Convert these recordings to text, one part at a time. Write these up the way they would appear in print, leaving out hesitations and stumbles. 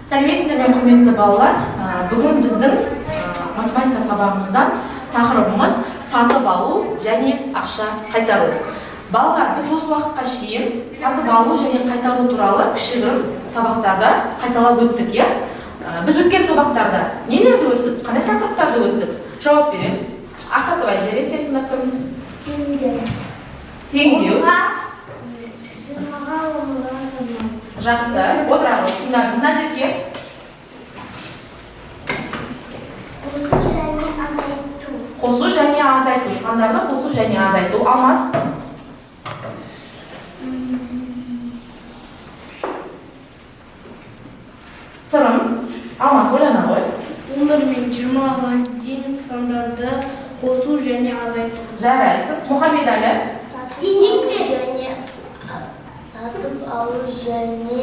Сәлеметсіздер ме, құрметті балалар. Бүгін біздің математика сабағымыздан тақырыбымыз сатып алу және ақша қайтару. Балалар, біз осы уақытқа шейін сатып алу және қайтару туралы кішігірім сабақтарда қайталап өттік, иә? Біз өткен сабақтарда нелерді өттік, қандай тақырыптарды өттік? Жауап береміз. Ақшатып Айзере, сен тыңдап тұрмын. Теңдеу. Жақсы, отыра ғой. Тыңдадым. Назерке. Қосу және азайту. Қосу және азайту. Сандарды қосу және азайту. Алмас. Сырым. Алмас, ойлана ғой. 11 мен 20-ға дейін сандарды қосу және азайту. Жарайсың. Мұхаммедәлі. Теңдеу және сатып алу және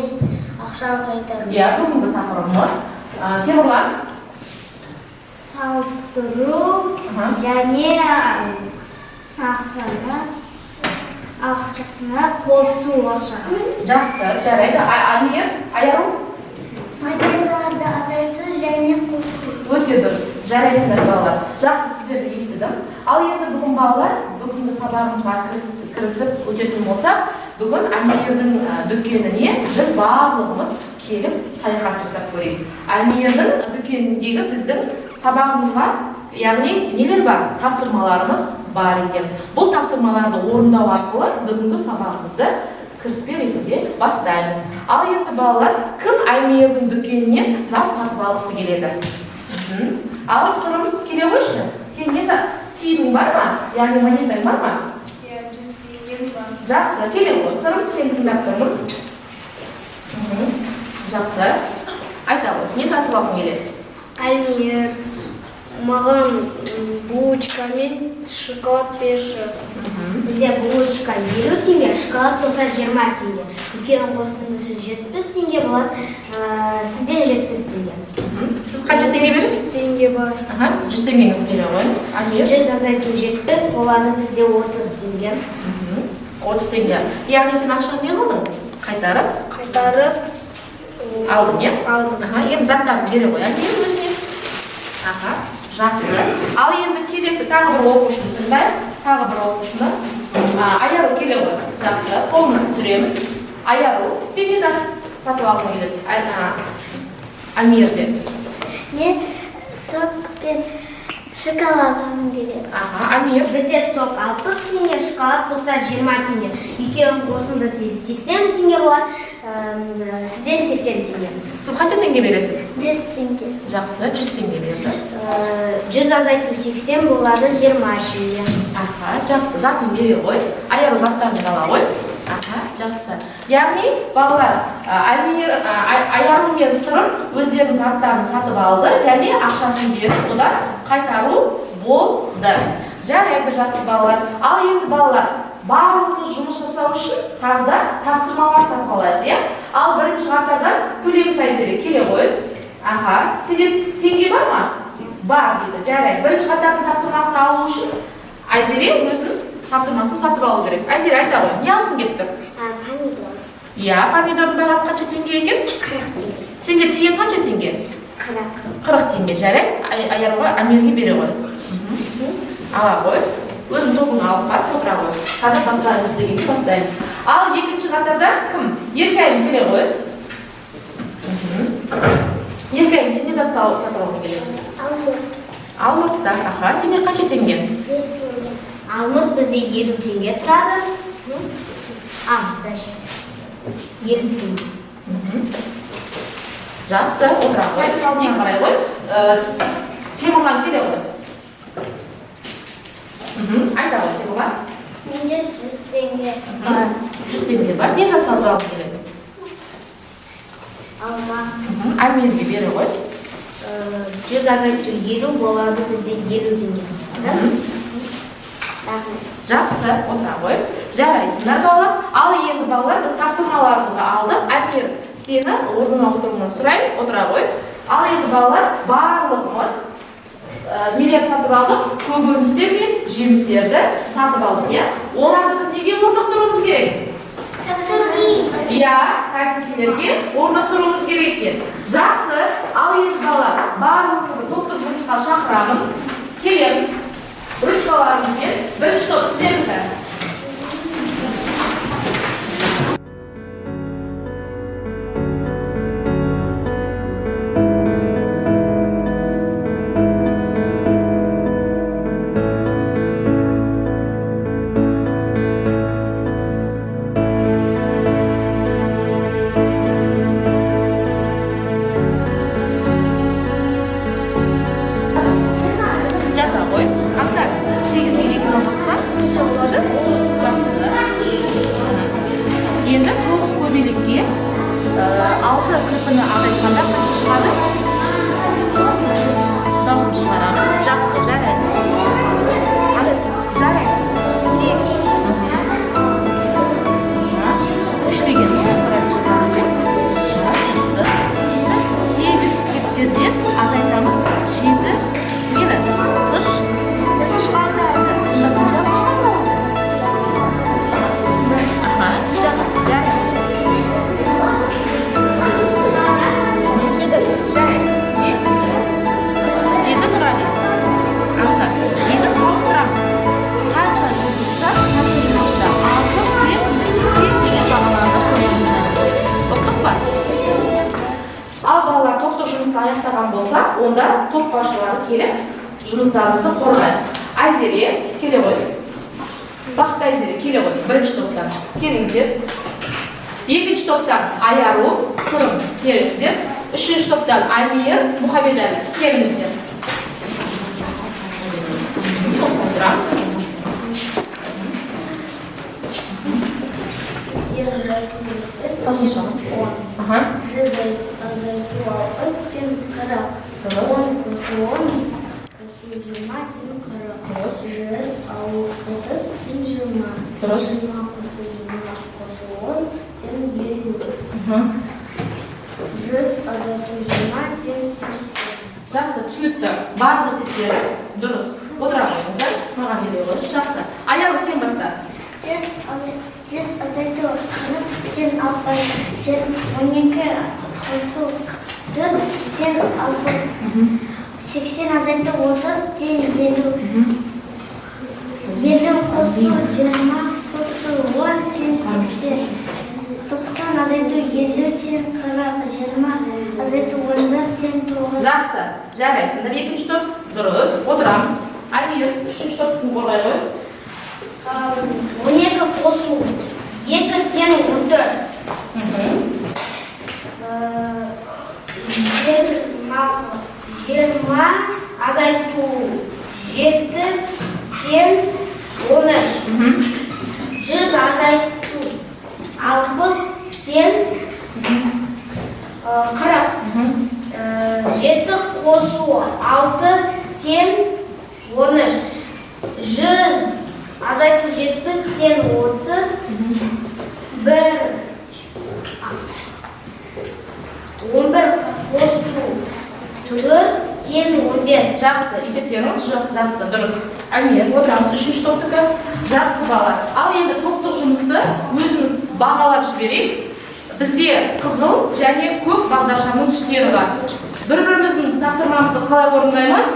ақша қайтару. Иә, бүгінгі тақырыбымыз. Темірлан. Салыстыру және ақшаны қосу ақшаға. Жақсы, жарайды. Амир, Айару. Монеталарды азайту және қосу. Өте дұрыс. Жарайсыңдар балалар. Жақсы, сіздерді естідім. Ал енді бүгін балалар, бүгінгі сабағымызға кірісіп өтетін болсақ, бүгін Амирдің дүкеніне біз барлығымыз келіп саяхат жасап көрейік. Амирдің дүкеніндегі біздің сабағымызға, яғни нелер бар? Тапсырмаларымыз бар екен. Бұл тапсырмаларды орындау арқылы бүгінгі сабағымызды кіріспе ретінде бастаймыз. Ал енді балалар, кім Амирдің дүкенінен зат сатып алғысы келеді? Ал Сырым, келе қойшы. Сен не тиының бар ма? Яғни монетаң бар ма? Жақсы, келе ғой. Сырым, сен тыңдап тұрмын. Жақсы. Айта ғой, не сатып алғың келеді? Амир маған булочка мен шоколад берші. Бізде булочка 50 теңге, шоколад болса 20 теңге. Үлкен қосындысы 70 теңге болады, сізден 70 теңге. Сіз қанша теңге бересіз? 100 теңге бар. 100 теңгеңіз бере қойыңыз. Амир. 100 азайту 70, оланы бізде 30 теңге. 30 теңге. Яғни сен ақшаны не қылдың? Қайтарып? Қайтарып Алдың, иә? алдым. Енді заттарды бере қой. Амир өзіне. Жақсы. Ал енді келесі тағы бір оқушыны тыңдайық. Тағы бір оқушыны. Айару келе ғой. Жақсы. Қолымызды түсіреміз. Айару, сен не сатып алғың келеді? Амирден. Мен сок пен шоколад алғым келеді. Амир. Бізде сок 60 теңге, шоколад болса 20 теңге. Үлкен қосындысы 80 теңге болады, сізден 80 теңге. Сіз қанша теңге бересіз? 100 теңге. Жақсы, 100 теңге берді. 100 азайту 80 болады, 20 теңге. Жақсы, затын бере ғой. Айару заттарын ала ғой. Жақсы. Яғни, балалар, Айару мен Сырым өздерінің заттарын сатып алды және ақшасын беріп, одан қайтару болды. Жарайды, жақсы балалар. Ал енді балалар, барлығымыз жұмыс жасау үшін тағы да тапсырмалар сатып алайық, иә? Ал бірінші қатардан төлеміс Айзере келе ғой. Сенде теңге бар ма? Бар дейді. Жарайды. Бірінші қатардың тапсырмасын алу үшін Айзере өзінің тапсырмасын сатып алу керек. Айзере, айта ғой, не алғың келіп тұр? Помидор. Иә, помидордың бағасы қанша теңге екен? 40 теңге. Сенде тиын қанша теңге? 40 теңге. Жарайды. Айаруға Амирге бере ғой. Ала ғой. Өзің тобыңа алып барып отыра ғой. Қазір бастаймыз дегенде бастаймыз. Ал екінші қатарда кім? Еркайым келе ғой. Еркайым, сен не зат сатып алғың келеді? Алмұртта. Сенде қанша теңге? 100 теңге. Алмұрт бізде 50 теңге тұрады. Бізде 50 теңге. Жақсы, отыра ғой. Не қарай ғой? Темірлан келе ғой. Айта ғой, Темірлан. Менде 100 теңге. 100 теңге бар. Не зат сатып алғың келеді? Алма. Амирге бере ғой. 100 азайту 50 болады, бізде 50 теңге. Жақсы, отыра ғой. Жарайсыңдар балалар. Ал енді балалар, біз тапсырмаларымызды алдық. Амир, сені орнына отыруынан сұрайын, отыра ғой. Ал енді балалар, барлығымыз нелер сатып алдық? Көкөністер мен жемістерді сатып алдық, иә? Оларды біз неге орнықтыруымыз керек? Iya, qaysikilarga o'rnashtirishimiz kerak ekan. Yaxshi, al endi bolalar, barimizni to'xtab жұмысқа chaqiramын. Kelamiz. Ruchkalarimizga birinchi to'p sizlarda. Endi 9 ko'paylikka 6 kirpini azaytganda qancha chiqadi? Dozim chiqaramiz. Yaxshi, jaraysiz. Jaraysiz. 8. 3 degan qarab chizamiz. 8 ketishdan azaytamiz. 7 yana 60 chiqadi. Unda qancha chiqadi? Al balalar to'xtab жұмысты аяқтаған болса, onda топ басшылары келіп, жұмыстарымызды қорғайды. Айзере, келе ғой. Бақыт Айзере, келе ғой. Бірінші топтан келіңіздер. Екінші топтан Айару, Сырым, келіңіздер. Үшінші топтан Аймир, Мұхамедәлі, келіңіздер. Отырамыз. Послушаем. Ага. Жақсы, түсінікті. Барлық есептері дұрыс. Отыра қойыңыздар. Маған бере қойыңыз. Жақсы. Аяғы сен баста. Жүз азайту сен 12 қосу 4 сен 80 азайту 30 сен 50 қосу 20 қосу 10 сен 80 90 азайту 50 сен 40 20 азайту 11 сен 9. Жақсы, жарайсыңдар. Екінші топ дұрыс. Отырамыз. Аймир, үшінші топтың қорғай қой. 12 қосу 2 сен 14 20 азайту 7 сен 13 100 азайту 60 сен 40 7 қосу 6 сен 13 100 азайту 70 сен 30 11 қосу 4 сен 15. Жақсы, есептеріңіз жақсы, дұрыс. Аймир, отырамыз. Үшінші топтікі жақсы бала. Ал енді топтық жұмысты өзіміз бағалап жіберейік. Бізде қызыл және көк бағдаршамның түстері бар. Бір-біріміздің тапсырмамызды қалай орындаймыз?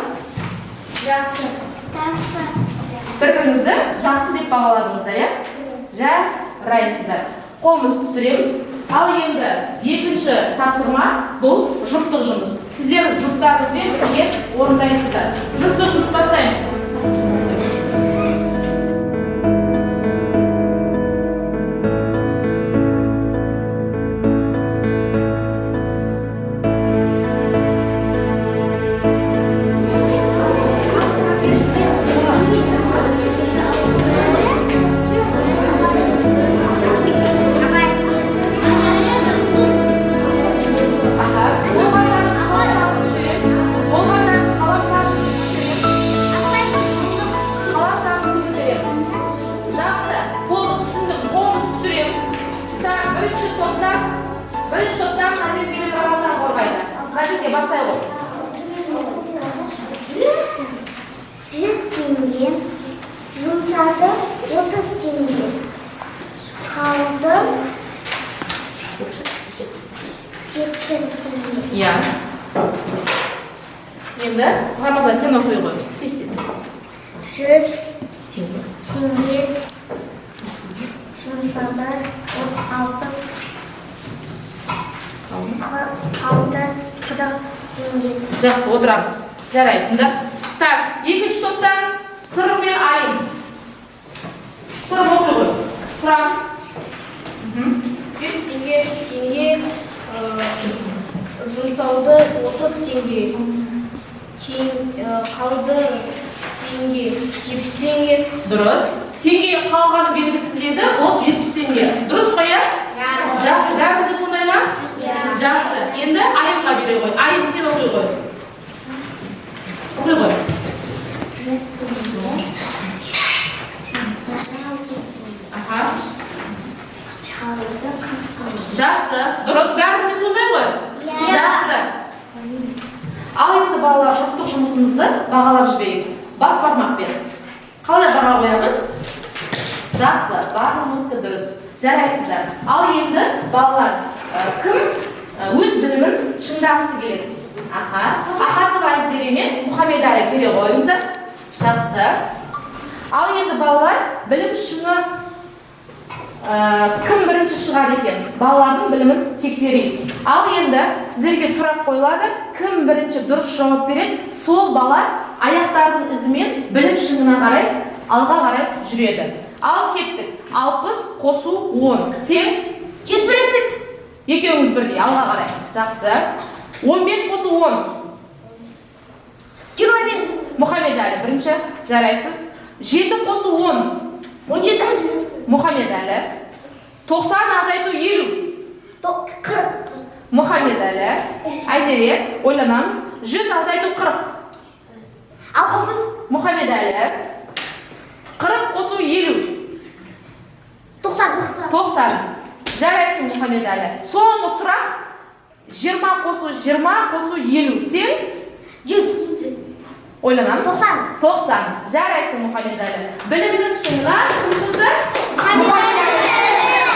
Жақсы. Бір-бірімізді жақсы деп бағаладыңыздар, иә? Жарайсыздар. Қолымызды түсіреміз. Ал енді екінші тапсырма бұл жұптық жұмыс. Сіздер жұптарыңызбен бірге орындайсыздар. Жұптық жұмыс бастаймыз. Бірінші топтан Назеркемен Рамазан қорғайды. Назерке, бастай ғой. 100 теңге, жұмсады 30 теңге. Қалды енді Рамазан сен оқи ғой. Тез. 100 теңге жұмсады, 60 қалды 40 теңге. Жақсы, отырамыз. Жарайсыңдар. Так, екінші топтан Сырым мен Айым. Сырым оқи ғой. Тұрамыз. 100 теңге жұмсалды, 30 теңге. Қалды теңге, 70 теңге. Дұрыс. Теңге қалғаны белгісіз еді, ол 70 теңге. Дұрыс қой, иә? Жақсы, бәрімізде сондай ма? Жақсы. Енді Айымға бере ғой. Айым сен оқи ғой. Оқи ғой. 100 теңге. Аха. Қалды 40. Жақсы. Дұрыс, бәрімізде сондай ғой? Жақсы. Ал енді балалар жоқтық жұмысымызды бағалап жіберейік. Бас бармақпен. Қалай бара қоямыз? Жақсы, барлығымызды дұрыс. Жарайсыздар. Ал енді балалар кім өз білімін шыңдағысы келеді? Ахатов Айзере мен Мұхаммедәлі келе қойыңыздар. Жақсы. Ал енді балалар білім шыңы кім бірінші шығады екен? Балалардың білімін тексерейік. Ал енді сіздерге сұрақ қойылады. Кім бірінші дұрыс жауап береді? Сол бала аяқтардың ізімен білім шыңына қарай, алға қарай жүреді. Ал кеттік. 60 қосу 10. Тең? 70. Екеуіңіз бірдей, алға қарай. Жақсы. 15 қосу 10. 25. Мұхаммедәлі бірінші. Жарайсыз. 7 қосу 10. 17. Мұхаммедәлі. 90 азайту 50. 40. Мұхаммедәлі. Айзере, ойланамыз. 100 азайту 40. 60. Мұхаммедәлі. 40 қосу 50. 90. Жарайсың, Мұхаммедәлі. Соңғы сұрақ. 20 қосу 20 қосу 50. Тең? 100. Ойланамыз. 90. Жарайсың, Мұхаммедәлі. Білімінің шыңына кім шықты? Мұхаммедәлі.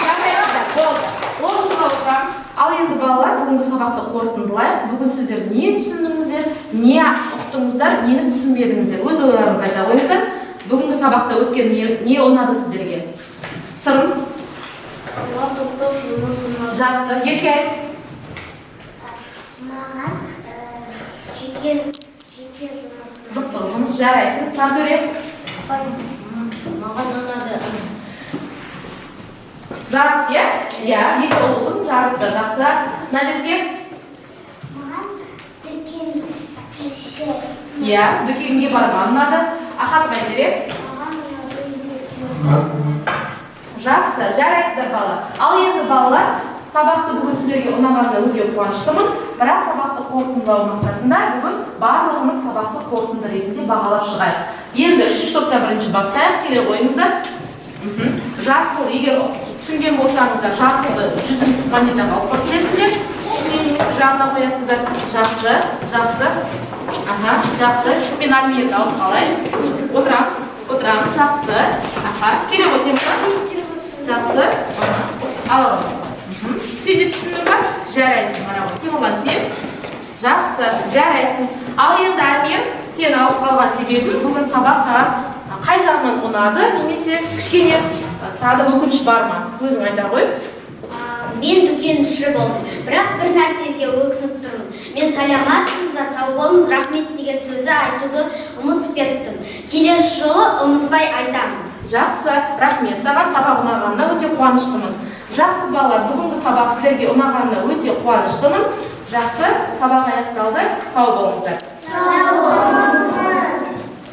Жарайсыздар. Болды. Орныңызға отырамыз. Ал енді балалар, бүгінгі сабақты қорытындылайық. Бүгін сіздер не түсіндіңіздер, не ұқтыңыздар, нені түсінбедіңіздер? Өз ойларыңызды айта қойыңыздар. Бүгінгі сабақта өткен не ұнады сіздерге? Сырым? Тоқтық жұмыс ұнады. Жақсы. Ерке айт. Маған жеке Жоқтық жұмыс жарайсың. Тартөре? Маған ұнады. Жарыс, иә? Иә, екі ұлдың жарысы. Жақсы. Назерке? маған дүкен кіші. Иә, дүкенге барман ұнады. Ахат Назере? Жақсы, жарайсыздар бала. Ал енді балалар, сабақты бүгін сіздерге ұнағанына өте қуаныштымын. Бірақ сабақты қорытындылау мақсатында бүгін барлығымыз сабақты қорытынды ретінде бағалап шығайық. Енді үшінші топта бірінші бастайық, келе қойыңыздар. Жасыл, егер түсінген болсаңыздар, жасылды 100 монетаға алып барып келесіздер. Түсінген немесе жағына қоясыздар. Жақсы, жақсы. Аха, жақсы. Мен Альмирді алып қалайын. Отырамыз, жақсы. Аха, келе ғой Темірға. Жақсы. Ала ғой. Сен де түсіндің ба? Жарайсың, мара ғой. Темірлан сен? Жақсы, жарайсың. Ал енді Альмир, сен алып қалған себебім бүгін сабақ саған қай жағынан ұнады, немесе кішкене тағы өкініш бар ма? Өзің айта ғой. Мен дүкенші болдым, бірақ бір нәрсеге өкініп тұрмын. Мен саламатсыз ба, сау болыңыз, рахмет деген сөзді айтуды ұмытып кеттім. Келесі жолы ұмытпай айтамын. Жақсы, рахмет. Саған сабақ ұнағанына өте қуаныштымын. Жақсы балалар, бүгінгі сабақ сіздерге ұнағанына өте қуаныштымын. Жақсы, сабақ аяқталды. Сау болыңыздар. Сау болыңыздар.